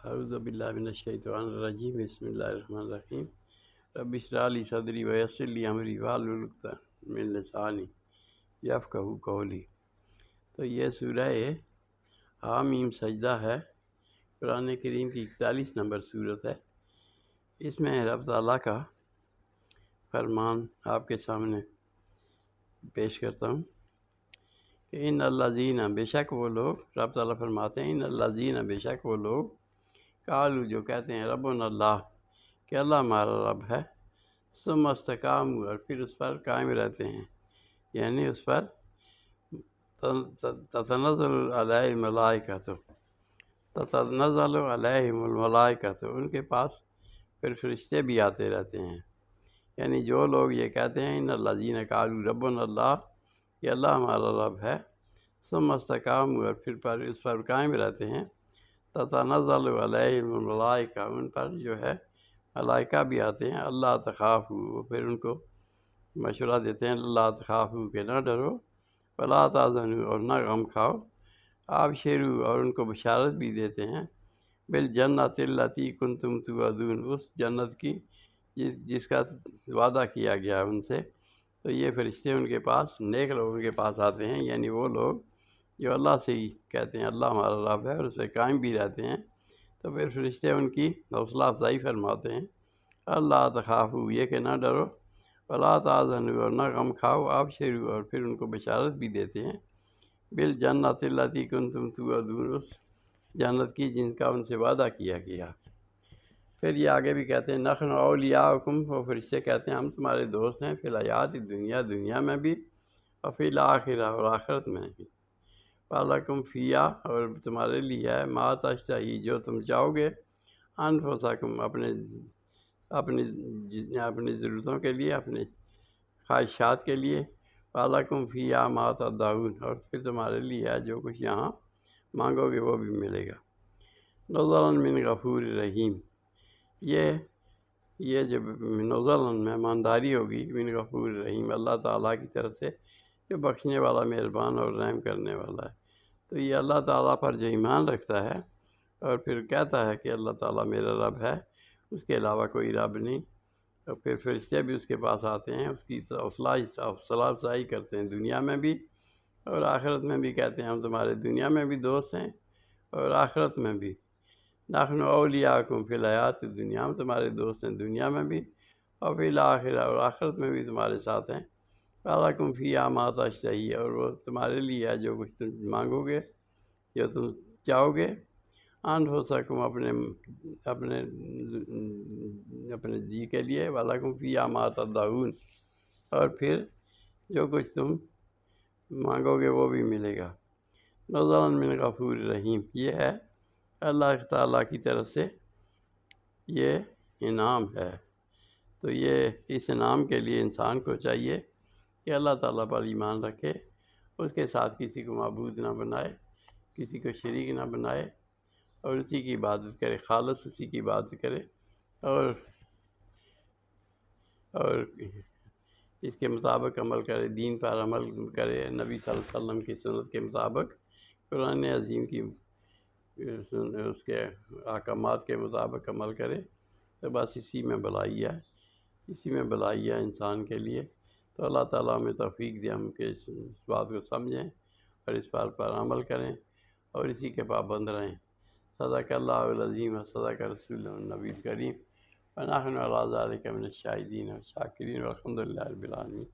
اعوذ باللہ من الشیطان الرجیم، بسم اللہ الرحمن الرحیم۔ رب اشرح لی صدری ویسر لی امری واحلل عقدۃ من لسانی یفقہوا قولی۔ تو یہ سورہ حامیم سجدہ ہے، قرآن کریم کی 41 نمبر سورت ہے۔ اس میں رب تعالیٰ کا فرمان آپ کے سامنے پیش کرتا ہوں کہ ان الذین، بے شک وہ لوگ، رب تعالیٰ فرماتے ہیں ان الذین، بے شک وہ لوگ، قالوا، جو کہتے ہیں ربنا اللہ، کہ اللہ ہمارا رب ہے، ثم استقاموا، اور پھر اس پر قائم رہتے ہیں، یعنی اس پر تتنزل علیہم الملائکۃ، تتنزل علیہم الملائکۃ، ان کے پاس پھر فرشتے بھی آتے رہتے ہیں۔ یعنی جو لوگ یہ کہتے ہیں ان الذین قالوا ربنا اللہ، کہ اللہ ہمارا رب ہے، ثم استقاموا، اور پھر اس پر قائم رہتے ہیں، تتنزل علیہم الملائکہ، ان پر جو ہے ملائکہ بھی آتے ہیں، اللہ تخافوا، وہ پھر ان کو مشورہ دیتے ہیں اللہ تخافوا، کہ نہ ڈرو، ولا تحزنوا، اور نہ غم کھاؤ، ابشروا، اور ان کو بشارت بھی دیتے ہیں، بالجنۃ التی کنتم توعدون، اس جنت کی جس کا وعدہ کیا گیا ان سے۔ تو یہ فرشتے ان کے پاس، نیک لوگوں کے پاس آتے ہیں، یعنی وہ لوگ جو اللہ سے ہی کہتے ہیں اللہ ہمارا رب ہے اور اس پہ قائم بھی رہتے ہیں، تو پھر فرشتے ان کی حوصلہ افزائی فرماتے ہیں، اللہ تخافوا، یہ کہ نہ ڈرو، ولا تحزنوا، اور نہ غم کھاؤ، ابشروا، اور پھر ان کو بشارت بھی دیتے ہیں، بالجنۃ التی کنتم توعدون، اس جنت کی جن کا ان سے وعدہ کیا گیا۔ پھر یہ آگے بھی کہتے ہیں نحن اولیاؤکم، وہ فرشتے کہتے ہیں ہم تمہارے دوست ہیں، فی الحیات دنیا، دنیا میں بھی، اور فی الآخرہ، اور آخرت میں بھی، وَلَکُمْ فِیہا، اور تمہارے لیے ہے، ما تشتہی، جو تم چاہو گے، انفسکم، اپنی ضرورتوں کے لیے، اپنے خواہشات کے لیے، وَلَکُمْ فِیہا ما تدعون، اور پھر تمہارے لیے ہے جو کچھ یہاں مانگو گے وہ بھی ملے گا۔ نزلا من غفور رحیم، یہ جب نزلا مہمانداری ہوگی من غفور رحیم، اللہ تعالیٰ کی طرف سے جو بخشنے والا، مہربان اور رحم کرنے والا ہے۔ تو یہ اللہ تعالیٰ پر جو ایمان رکھتا ہے اور پھر کہتا ہے کہ اللہ تعالیٰ میرا رب ہے، اس کے علاوہ کوئی رب نہیں، اور پھر فرشتے بھی اس کے پاس آتے ہیں، اس کی حوصلہ افزائی کرتے ہیں دنیا میں بھی اور آخرت میں بھی، کہتے ہیں ہم تمہارے دنیا میں بھی دوست ہیں اور آخرت میں بھی، نحن اولیاءکم فی الحیات الدنیا، ہم تمہارے دوست ہیں دنیا میں بھی، اور فی الآخرہ، اور آخرت میں بھی تمہارے ساتھ ہیں، وَلَکُمْ فِیہا ما تشتہی، اور وہ تمہارے لیے ہے جو کچھ تم مانگو گے، جو تم چاہو گے، انفسکم، اپنے جی کے لیے، وَلَکُمْ فِیہا ما تدعون، اور پھر جو کچھ تم مانگو گے وہ بھی ملے گا۔ نزلا من غفور رحیم، یہ ہے اللہ تعالیٰ کی طرف سے یہ انعام ہے۔ تو یہ اس انعام کے لیے انسان کو چاہیے کہ اللہ تعالیٰ پر ایمان رکھے، اس کے ساتھ کسی کو معبود نہ بنائے، کسی کو شریک نہ بنائے، اور اسی کی عبادت کرے، خالص اسی کی عبادت کرے، اور اس کے مطابق عمل کرے، دین پر عمل کرے، نبی صلی اللہ علیہ وسلم کی سنت کے مطابق، قرآن عظیم کی اس کے احکامات کے مطابق عمل کرے، تو بس اسی میں بھلائی ہے، اسی میں بھلائی ہے انسان کے لیے۔ تو اللہ تعالیٰ ہمیں توفیق دے ہم کہ اس بات کو سمجھیں اور اس بات پر عمل کریں اور اسی کے پابند رہیں۔ صدق اللہ العظیم و صدق رسول النبی الکریم، ونحن علی ذلک من الشاہدین والشاکرین، والحمد للہ رب العالمین۔